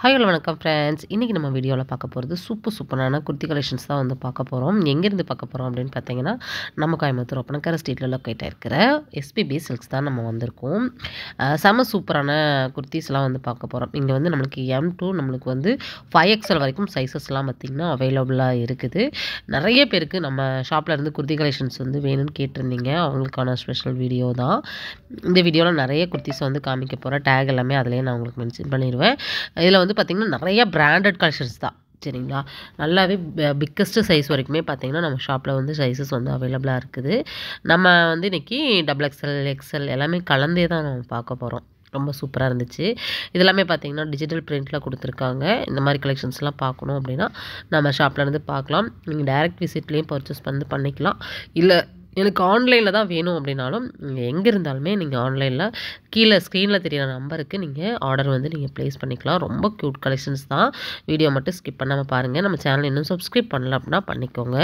Hi hello வணக்கம் friends. இன்றைக்கி நம்ம வீடியோவில் பார்க்க போகிறது சூப்பரான குர்த்தி கலெக்ஷன்ஸ் தான் வந்து பார்க்க போகிறோம். எங்கேருந்து பார்க்க போகிறோம் அப்படின்னு பார்த்தீங்கன்னா, நம்ம கோயம்புத்தூர் ஒப்பனக்கார ஸ்ட்ரீட்டில் லொக்கேட் ஆகிருக்கிற எஸ்பிபி சில்க்ஸ் தான் நம்ம வந்திருக்கோம். செம சூப்பரான குர்த்திஸ்லாம் வந்து பார்க்க போகிறோம். இங்கே வந்து நம்மளுக்கு M2 நம்மளுக்கு வந்து 5XL வரைக்கும் சைஸஸ்லாம் பார்த்திங்கன்னா அவைலபிளாக இருக்குது. நிறைய பேருக்கு நம்ம ஷாப்பில் இருந்து குர்த்தி கலெக்ஷன்ஸ் வந்து வேணும்னு கேட்டிருந்தீங்க. அவங்களுக்கான ஸ்பெஷல் வீடியோ தான் இந்த வீடியோவில். நிறைய குர்த்திஸ் வந்து காமிக்க போகிறேன். டேக் எல்லாமே அதிலேயே நான் உங்களுக்கு மென்ஷன் பண்ணிடுவேன். இதில் வந்து பார்த்திங்கன்னா நிறைய பிராண்டட் கலெக்ஷன்ஸ் தான், சரிங்களா. நல்லாவே பிக்கஸ்ட்டு சைஸ் வரைக்குமே பார்த்திங்கன்னா நம்ம ஷாப்பில் வந்து சைஸஸ் வந்து அவைலபிளாக இருக்குது. நம்ம வந்து இன்றைக்கி XXL XL எல்லாமே கலந்தே தான் நம்ம பார்க்க போகிறோம். ரொம்ப சூப்பராக இருந்துச்சு. இதெல்லாமே பார்த்திங்கன்னா டிஜிட்டல் பிரிண்டில் கொடுத்துருக்காங்க. இந்த மாதிரி கலெக்ஷன்ஸ்லாம் பார்க்கணும் அப்படின்னா நம்ம ஷாப்பில் இருந்து பார்க்கலாம். நீங்கள் டைரக்ட் விசிட்லேயும் பர்ச்சேஸ் பண்ணிக்கலாம். இல்லை எனக்கு ஆன்லைனில் தான் வேணும் அப்படின்னாலும் நீங்கள் எங்கே இருந்தாலுமே நீங்கள் ஆன்லைனில் கீழே ஸ்க்ரீனில் தெரியிற நம்பருக்கு நீங்கள் ஆர்டர் வந்து நீங்கள் ப்ளேஸ் பண்ணிக்கலாம். ரொம்ப க்யூட் கலெக்ஷன்ஸ் தான். வீடியோ மட்டும் ஸ்கிப் பண்ணாமல் பாருங்கள். நம்ம சேனல் இன்னும் சப்ஸ்கிரைப் பண்ணல அப்படின்னா பண்ணிக்கோங்க.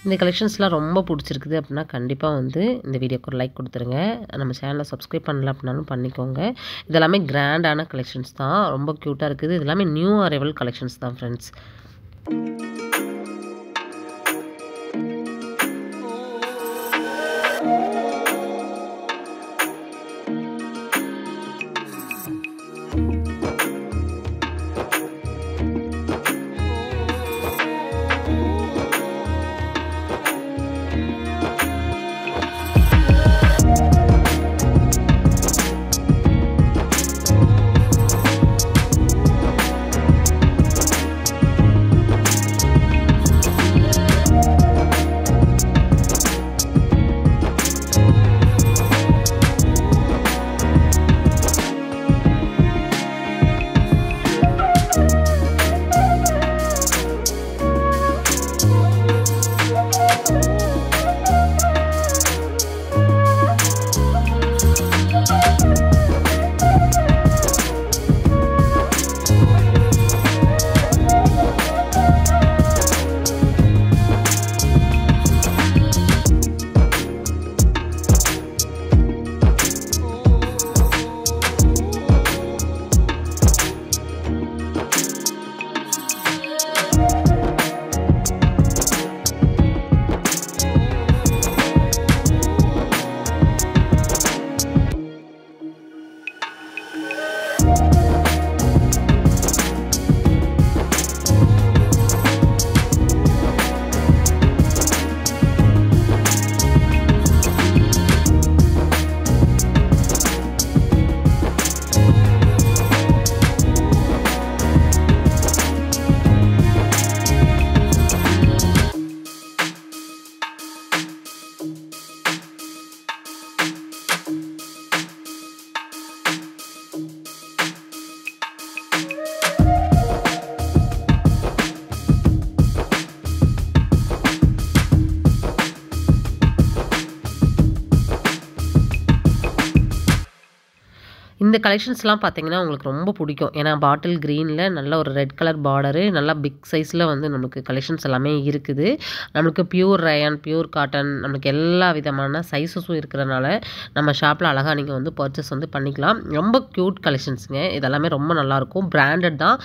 இந்த கலெக்ஷன்ஸ்லாம் ரொம்ப பிடிச்சிருக்குது அப்படின்னா கண்டிப்பாக வந்து இந்த வீடியோக்கு ஒரு லைக் கொடுத்துருங்க. நம்ம சேனலை சப்ஸ்கிரைப் பண்ணல அப்படின்னாலும் பண்ணிக்கோங்க. இதெல்லாமே கிராண்டான கலெக்ஷன்ஸ் தான். ரொம்ப க்யூட்டாக இருக்குது. இது எல்லாமே நியூ அரைவல் கலெக்ஷன்ஸ் தான் ஃப்ரெண்ட்ஸ். இந்த கலெக்ஷன்ஸ்லாம் பார்த்தீங்கன்னா உங்களுக்கு ரொம்ப பிடிக்கும். ஏன்னா பாட்டில் க்ரீனில் நல்ல ஒரு ரெட் கலர் பார்டரு, நல்லா பிக் சைஸில் வந்து நமக்கு கலெக்ஷன்ஸ் எல்லாமே இருக்குது. நம்மளுக்கு பியூர் ரயான், பியூர் காட்டன், நம்மளுக்கு எல்லா விதமான சைஸஸும் இருக்கிறனால நம்ம ஷாப்பில் அழகாக நீங்கள் வந்து பர்ச்சேஸ் வந்து பண்ணிக்கலாம். ரொம்ப க்யூட் கலெக்ஷன்ஸுங்க. இதெல்லாமே ரொம்ப நல்லாயிருக்கும். பிராண்டட் தான்.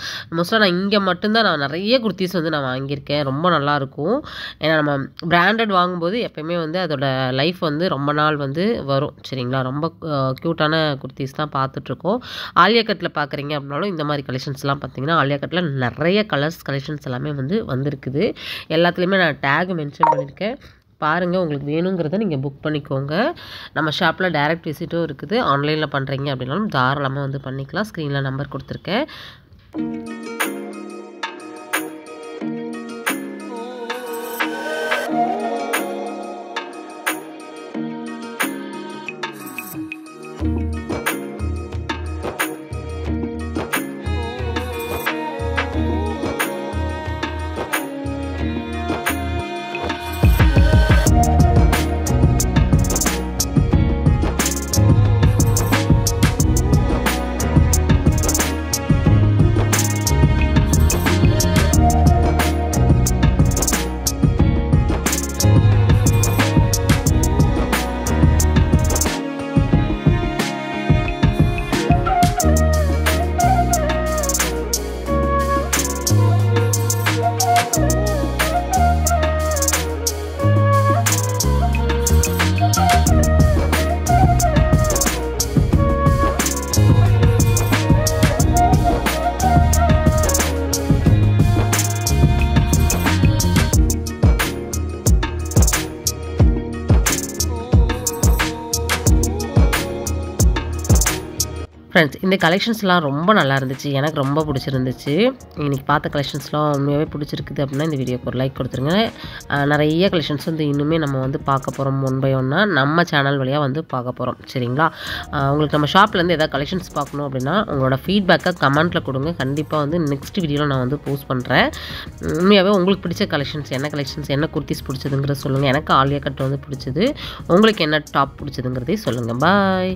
மோஸ்ட்டாக நான் இங்கே மட்டும்தான் நான் நிறைய குர்த்திஸ் வந்து நான் வாங்கியிருக்கேன். ரொம்ப நல்லாயிருக்கும். ஏன்னா நம்ம பிராண்டட் வாங்கும்போது எப்பயுமே வந்து அதோட லைஃப் வந்து ரொம்ப நாள் வந்து வரும். சரிங்களா? ரொம்ப க்யூட்டான குர்த்திஸ் தான் பார்த்துட்ருக்கோம். ஆலியா கட்டில் பார்க்குறீங்க அப்படின்னாலும் இந்த மாதிரி கலெக்ஷன்ஸ்லாம் பார்த்தீங்கன்னா ஆலியா கட்டில் நிறைய கலெக்ஷன்ஸ் எல்லாமே வந்து வந்திருக்குது. எல்லாத்துலேயுமே நான் டேக் மென்ஷன் பண்ணியிருக்கேன். பாருங்கள், உங்களுக்கு வேணுங்கிறத நீங்கள் புக் பண்ணிக்கோங்க. நம்ம ஷாப்பில் டைரக்ட் விசிட்டும் இருக்குது. ஆன்லைனில் பண்ணுறீங்க அப்படின்னாலும் தாராளமாக வந்து பண்ணிக்கலாம். ஸ்க்ரீனில் நம்பர் கொடுத்துருக்கேன். ஃப்ரெண்ட்ஸ், இந்த கலெக்ஷன்ஸ்லாம் ரொம்ப நல்லா இருந்துச்சு. எனக்கு ரொம்ப பிடிச்சிருந்துச்சு. இன்றைக்கி பார்த்த கலெக்ஷன்ஸ்லாம் உண்மையாகவே பிடிச்சிருக்குது அப்படின்னா இந்த வீடியோக்கு ஒரு லைக் கொடுத்துருங்க. நிறைய கலெக்ஷன்ஸ் வந்து இன்னுமே நம்ம வந்து பார்க்க போகிறோம். ஒன் பை ஒன்னாக நம்ம சேனல் வழியாக வந்து பார்க்க போகிறோம். சரிங்களா? உங்களுக்கு நம்ம ஷாப்லேருந்து எதாவது கலெக்ஷன்ஸ் பார்க்கணும் அப்படின்னா உங்களோட ஃபீட்பேக்கை கமெண்ட்டில் கொடுங்க. கண்டிப்பாக வந்து நெக்ஸ்ட் வீடியோவில் நான் வந்து போஸ்ட் பண்ணுறேன். உண்மையாகவே உங்களுக்கு பிடிச்ச கலெக்ஷன்ஸ் என்ன குர்த்திஸ் பிடிச்சதுங்கிறத சொல்லுங்கள். எனக்கு ஆலியா கட் வந்து பிடிச்சது. உங்களுக்கு என்ன டாப் பிடிச்சதுங்கிறதே சொல்லுங்கள். பாய்.